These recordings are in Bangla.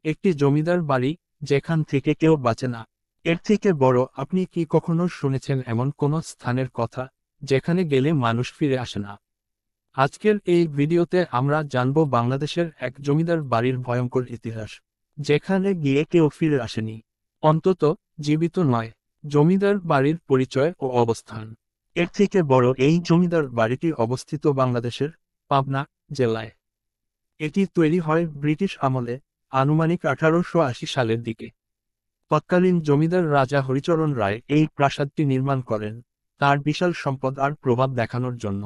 একটি জমিদার বাড়ি, যেখান থেকে কেউ বাঁচে না। এর থেকে বড় আপনি কি কখনো শুনেছেন এমন কোনো স্থানের কথা, যেখানে গেলে মানুষ ফিরে আসে না? আজকের এই ভিডিওতে আমরা জানব বাংলাদেশের এক জমিদার বাড়ির ভয়ঙ্কর ইতিহাস, যেখানে গিয়ে কেউ ফিরে আসেনি, অন্তত জীবিত নয়। জমিদার বাড়ির পরিচয় ও অবস্থান। এর থেকে বড়, এই জমিদার বাড়িটি অবস্থিত বাংলাদেশের পাবনা জেলায়। এটি তৈরি হয় ব্রিটিশ আমলে, আনুমানিক 1880 সালের দিকে। তৎকালীন জমিদার রাজা হরিচরণ রায় এই প্রাসাদটি নির্মাণ করেন, তার বিশাল সম্পদ আর প্রভাব দেখানোর জন্য।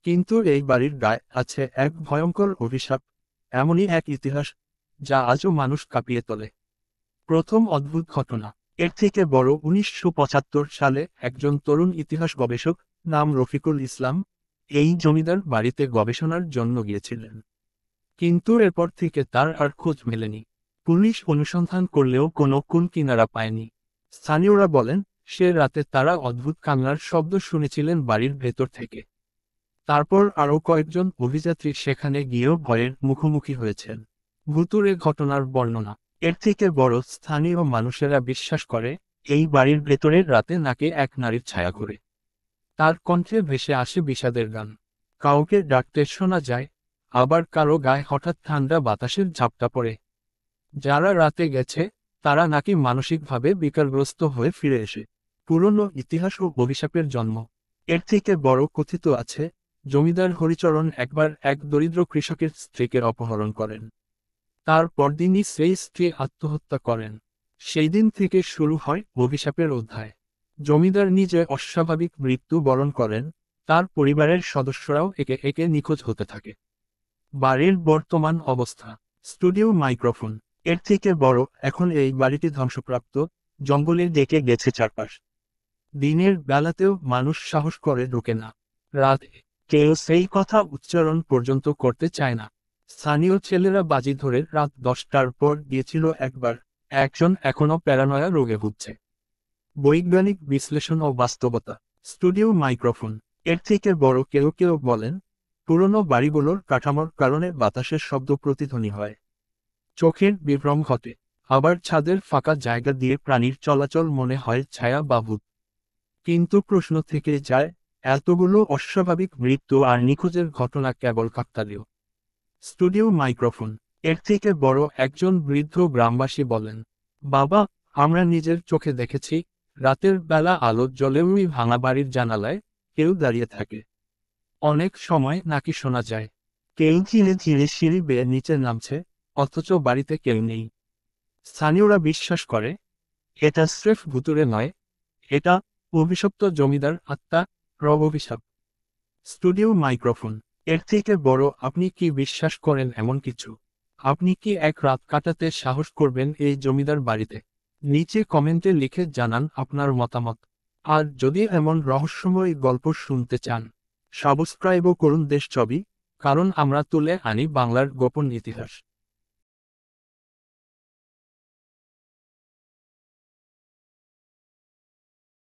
কিন্তু এই বাড়ির গায়ে আছে এক ভয়ঙ্কর অভিশাপ, এমনই এক ইতিহাস যা আজও মানুষ কাঁপিয়ে তোলে। প্রথম অদ্ভুত ঘটনা। এর থেকে বড়, 1975 সালে একজন তরুণ ইতিহাস গবেষক, নাম রফিকুল ইসলাম, এই জমিদার বাড়িতে গবেষণার জন্য গিয়েছিলেন। কিন্তু এরপর থেকে তার আর খোঁজ মেলেনি। পুলিশ অনুসন্ধান করলেও কোনো কুল কিনারা পায়নি। স্থানীয়রা বলেন, সে রাতে তারা অদ্ভুত কান্নার শব্দ শুনেছিলেন বাড়ির ভেতর থেকে। তারপর আরও কয়েকজন অভিযাত্রী সেখানে গিয়েও ভয়ের মুখোমুখি হয়েছেন। ভুতুড়ে ঘটনার বর্ণনা। এর থেকে বড়, স্থানীয় মানুষেরা বিশ্বাস করে এই বাড়ির ভেতরের রাতে নাকি এক নারীর ছায়া ঘোরে। তার কণ্ঠে ভেসে আসে বিষাদের গান। কাউকে ডাকতে শোনা যায়, আবার কারো গায়ে হঠাৎ ঠান্ডা বাতাসের ঝাপটা পড়ে। যারা রাতে গেছে তারা নাকি মানসিকভাবে বিকারগ্রস্ত হয়ে ফিরে এসে। পুরনো ইতিহাস ও অভিশাপের জন্ম। এর থেকে বড় কথিত আছে, জমিদার হরিচরণ একবার এক দরিদ্র কৃষকের স্ত্রীকে অপহরণ করেন। তার পরদিনই সেই স্ত্রী আত্মহত্যা করেন। সেই দিন থেকে শুরু হয় অভিশাপের অধ্যায়। জমিদার নিজে অস্বাভাবিক মৃত্যু বরণ করেন, তার পরিবারের সদস্যরাও একে একে নিখোঁজ হতে থাকে। বাড়ির বর্তমান অবস্থা। Studio microphone. এর থেকে বড়, এখন এই বাড়িটি ধ্বংসপ্রাপ্ত, জঙ্গলে ডেকে গেছে চারপাশ। দিনের বেলাতেও মানুষ সাহস করে ঢোকে না। রাতে কেউ সেই কথা উচ্চারণ পর্যন্ত করতে চায় না। স্থানীয় ছেলেরা বাজি ধরে রাত 10টার পর গিয়েছিল একবার, একজন এখনো প্যারানয়া রোগে ভুগছে। বৈজ্ঞানিক বিশ্লেষণ ও বাস্তবতা। Studio microphone. এর থেকে বড়, কেউ কেউ বলেন, পুরনো বাড়িগুলোর কাঠামোর কারণে বাতাসের শব্দ প্রতিধ্বনি হয়, চোখের বিভ্রম ঘটে। আবার ছাদের ফাঁকা জায়গা দিয়ে প্রাণীর চলাচল মনে হয় ছায়া বা ভূত। কিন্তু প্রশ্ন থেকে যায়, এতগুলো অস্বাভাবিক মৃত্যু আর নিখোঁজের ঘটনা কেবল কাকতালীয়? Studio microphone. এর থেকে বড়, একজন বৃদ্ধ গ্রামবাসী বলেন, বাবা, আমরা নিজের চোখে দেখেছি, রাতের বেলা আলো জ্বলে ওই ভাঙা বাড়ির জানালায় কেউ দাঁড়িয়ে থাকে। অনেক সময় নাকি শোনা যায় কেউ ধীরে ধীরে সিঁড়ি বেয়ে নিচে নামছে, অথচ বাড়িতে কেউ নেই। স্থানীয়রা বিশ্বাস করে এটা স্রেফ ভুতুড়ে নয়, এটা অভিশপ্ত জমিদার আত্মা, অভিশাপ। Studio microphone. এর থেকে বড়, আপনি কি বিশ্বাস করেন এমন কিছু? আপনি কি এক রাত কাটাতে সাহস করবেন এই জমিদার বাড়িতে? নিচে কমেন্টে লিখে জানান আপনার মতামত। আর যদি এমন রহস্যময় গল্প শুনতে চান, সাবস্ক্রাইবও করুন দেশ ছবি, কারণ আমরা তুলে আনি বাংলার গোপন ইতিহাস।